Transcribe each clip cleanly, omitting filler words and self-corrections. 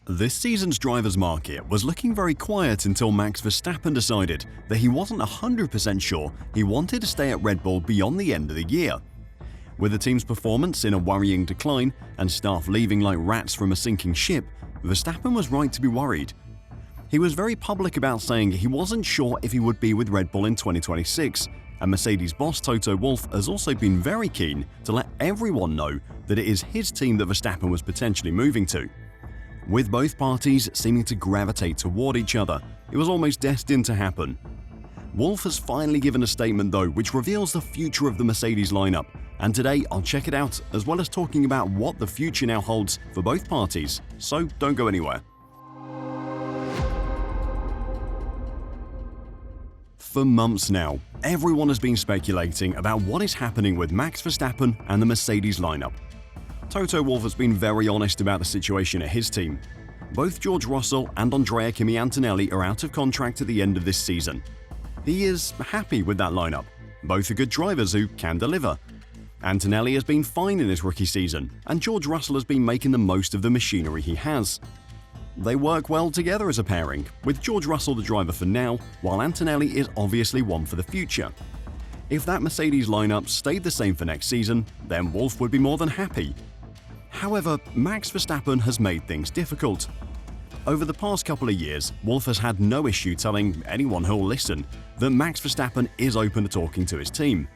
This season's drivers' market was looking very quiet until Max Verstappen decided that he wasn't 100% sure he wanted to stay at Red Bull beyond the end of the year. With the team's performance in a worrying decline and staff leaving like rats from a sinking ship, Verstappen was right to be worried. He was very public about saying he wasn't sure if he would be with Red Bull in 2026, and Mercedes boss Toto Wolff has also been very keen to let everyone know that it is his team that Verstappen was potentially moving to. With both parties seeming to gravitate toward each other, it was almost destined to happen. Wolff has finally given a statement though which reveals the future of the Mercedes lineup, and today I'll check it out as well as talking about what the future now holds for both parties, so don't go anywhere. For months now, everyone has been speculating about what is happening with Max Verstappen and the Mercedes lineup. Toto Wolff has been very honest about the situation at his team. Both George Russell and Andrea Kimi Antonelli are out of contract at the end of this season. He is happy with that lineup. Both are good drivers who can deliver. Antonelli has been fine in his rookie season, and George Russell has been making the most of the machinery he has. They work well together as a pairing, with George Russell the driver for now, while Antonelli is obviously one for the future. If that Mercedes lineup stayed the same for next season, then Wolff would be more than happy. However, Max Verstappen has made things difficult. Over the past couple of years, Wolff has had no issue telling anyone who'll listen that Max Verstappen is open to talking to his team.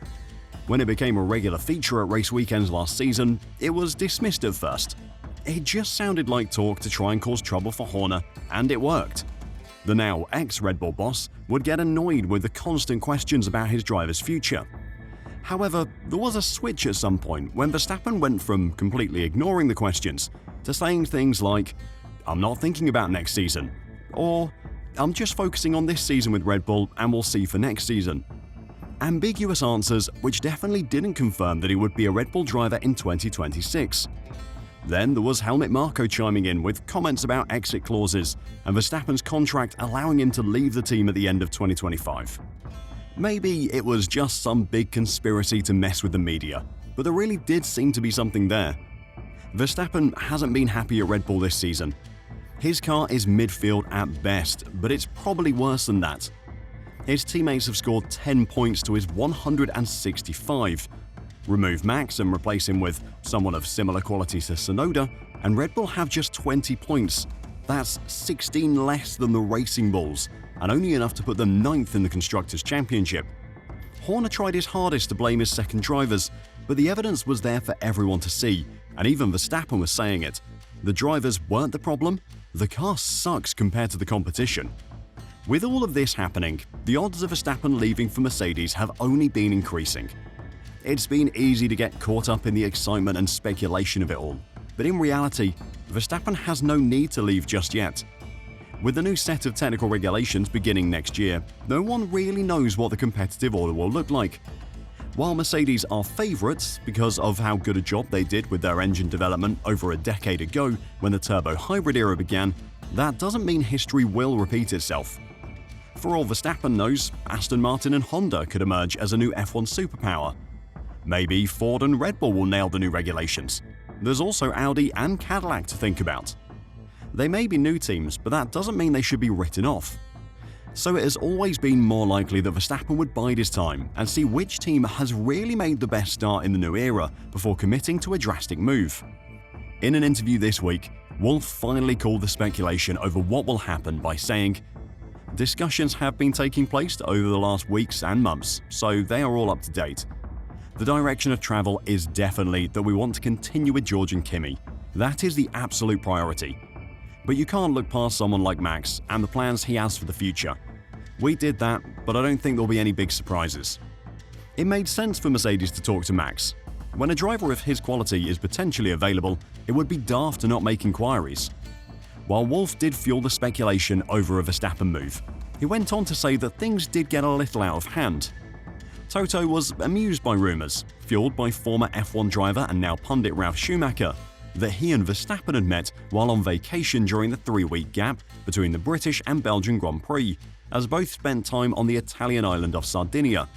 When it became a regular feature at race weekends last season, it was dismissed at first. It just sounded like talk to try and cause trouble for Horner, and it worked. The now ex-Red Bull boss would get annoyed with the constant questions about his driver's future. However, there was a switch at some point when Verstappen went from completely ignoring the questions to saying things like, "I'm not thinking about next season," or "I'm just focusing on this season with Red Bull and we'll see for next season." Ambiguous answers which definitely didn't confirm that he would be a Red Bull driver in 2026. Then there was Helmut Marko chiming in with comments about exit clauses and Verstappen's contract allowing him to leave the team at the end of 2025. Maybe it was just some big conspiracy to mess with the media, but there really did seem to be something there. Verstappen hasn't been happy at Red Bull this season. His car is midfield at best, but it's probably worse than that. His teammates have scored 10 points to his 165. Remove Max and replace him with someone of similar quality to Tsunoda, and Red Bull have just 20 points. That's 16 less than the Racing Bulls, and only enough to put them 9th in the Constructors' Championship. Horner tried his hardest to blame his second drivers, but the evidence was there for everyone to see, and even Verstappen was saying it. The drivers weren't the problem, the car sucks compared to the competition. With all of this happening, the odds of Verstappen leaving for Mercedes have only been increasing. It's been easy to get caught up in the excitement and speculation of it all, but in reality, Verstappen has no need to leave just yet. With the new set of technical regulations beginning next year, no one really knows what the competitive order will look like. While Mercedes are favourites because of how good a job they did with their engine development over a decade ago when the turbo hybrid era began, that doesn't mean history will repeat itself. For all Verstappen knows, Aston Martin and Honda could emerge as a new F1 superpower. Maybe Ford and Red Bull will nail the new regulations. There's also Audi and Cadillac to think about. They may be new teams, but that doesn't mean they should be written off. So it has always been more likely that Verstappen would bide his time and see which team has really made the best start in the new era before committing to a drastic move. In an interview this week, Wolff finally called the speculation over what will happen by saying, "Discussions have been taking place over the last weeks and months, so they are all up to date. The direction of travel is definitely that we want to continue with George and Kimi. That is the absolute priority. But you can't look past someone like Max and the plans he has for the future. We did that, but I don't think there'll be any big surprises." It made sense for Mercedes to talk to Max. When a driver of his quality is potentially available, it would be daft to not make inquiries. While Wolff did fuel the speculation over a Verstappen move, he went on to say that things did get a little out of hand. Toto was amused by rumours, fueled by former F1 driver and now pundit Ralf Schumacher, that he and Verstappen had met while on vacation during the 3-week gap between the British and Belgian Grand Prix, as both spent time on the Italian island of Sardinia.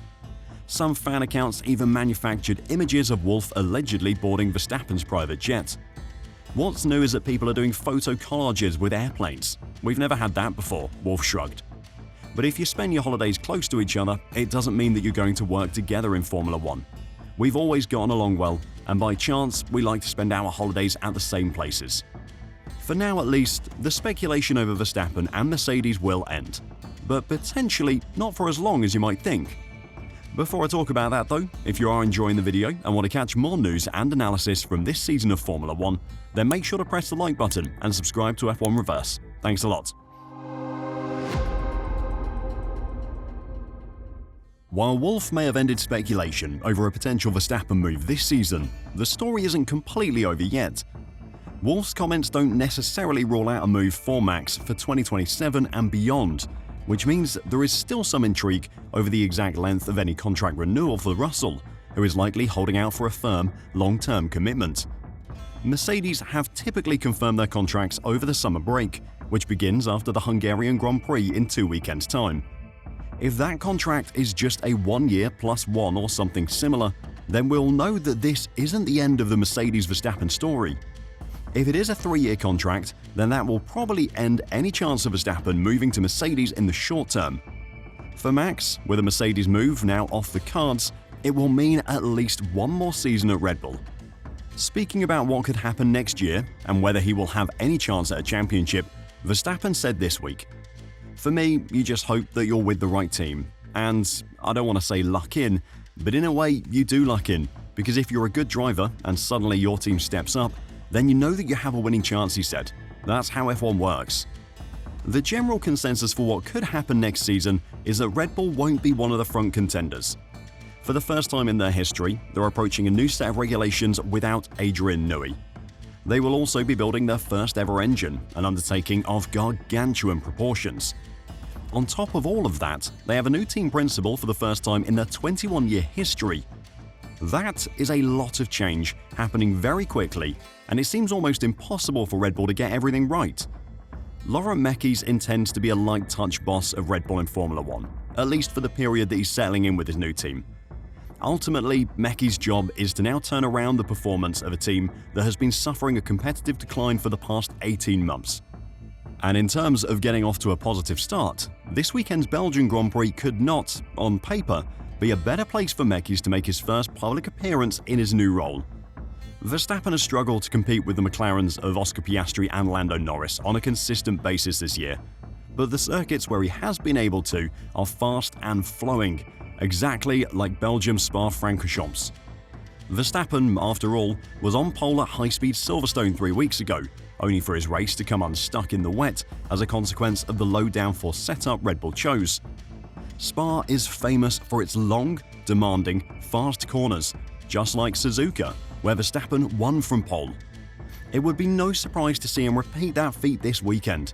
Some fan accounts even manufactured images of Wolff allegedly boarding Verstappen's private jet. What's new is that people are doing photo collages with airplanes. We've never had that before, Wolff shrugged. But if you spend your holidays close to each other, it doesn't mean that you're going to work together in Formula One. We've always gotten along well, and by chance, we like to spend our holidays at the same places. For now at least, the speculation over Verstappen and Mercedes will end. But potentially not for as long as you might think. Before I talk about that though, if you are enjoying the video and want to catch more news and analysis from this season of Formula One, then make sure to press the like button and subscribe to F1 Reverse. Thanks a lot. While Wolff may have ended speculation over a potential Verstappen move this season, the story isn't completely over yet. Wolff's comments don't necessarily rule out a move for Max for 2027 and beyond, which means there is still some intrigue over the exact length of any contract renewal for Russell, who is likely holding out for a firm, long-term commitment. Mercedes have typically confirmed their contracts over the summer break, which begins after the Hungarian Grand Prix in 2 weekends' time. If that contract is just a 1 year plus one or something similar, then we'll know that this isn't the end of the Mercedes-Verstappen story. If it is a 3-year contract, then that will probably end any chance of Verstappen moving to Mercedes in the short term. For Max, with a Mercedes move now off the cards, it will mean at least one more season at Red Bull. Speaking about what could happen next year and whether he will have any chance at a championship, Verstappen said this week, "For me, you just hope that you're with the right team. And I don't want to say luck in, but in a way you do luck in, because if you're a good driver and suddenly your team steps up, then you know that you have a winning chance," he said. That's how F1 works. The general consensus for what could happen next season is that Red Bull won't be one of the front contenders. For the first time in their history, they're approaching a new set of regulations without Adrian Newey. They will also be building their first ever engine, an undertaking of gargantuan proportions. On top of all of that, they have a new team principal for the first time in their 21-year history. That is a lot of change happening very quickly, and it seems almost impossible for Red Bull to get everything right. Laurent Mekies intends to be a light-touch boss of Red Bull in Formula One, at least for the period that he's settling in with his new team. Ultimately, Mekies' job is to now turn around the performance of a team that has been suffering a competitive decline for the past 18 months. And in terms of getting off to a positive start, this weekend's Belgian Grand Prix could not, on paper, be a better place for Mekies to make his first public appearance in his new role. Verstappen has struggled to compete with the McLarens of Oscar Piastri and Lando Norris on a consistent basis this year, but the circuits where he has been able to are fast and flowing, exactly like Belgium's Spa-Francorchamps. Verstappen, after all, was on pole at high-speed Silverstone 3 weeks ago, only for his race to come unstuck in the wet as a consequence of the low downforce setup Red Bull chose. Spa is famous for its long, demanding, fast corners, just like Suzuka, where Verstappen won from pole. It would be no surprise to see him repeat that feat this weekend.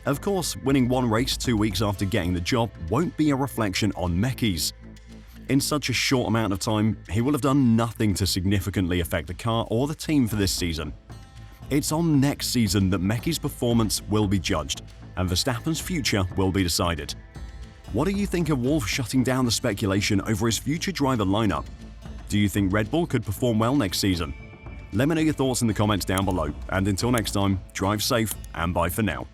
Of course, winning one race 2 weeks after getting the job won't be a reflection on Mekies. In such a short amount of time, he will have done nothing to significantly affect the car or the team for this season. It's on next season that Mekies' performance will be judged, and Verstappen's future will be decided. What do you think of Wolff shutting down the speculation over his future driver lineup? Do you think Red Bull could perform well next season? Let me know your thoughts in the comments down below, and until next time, drive safe and bye for now.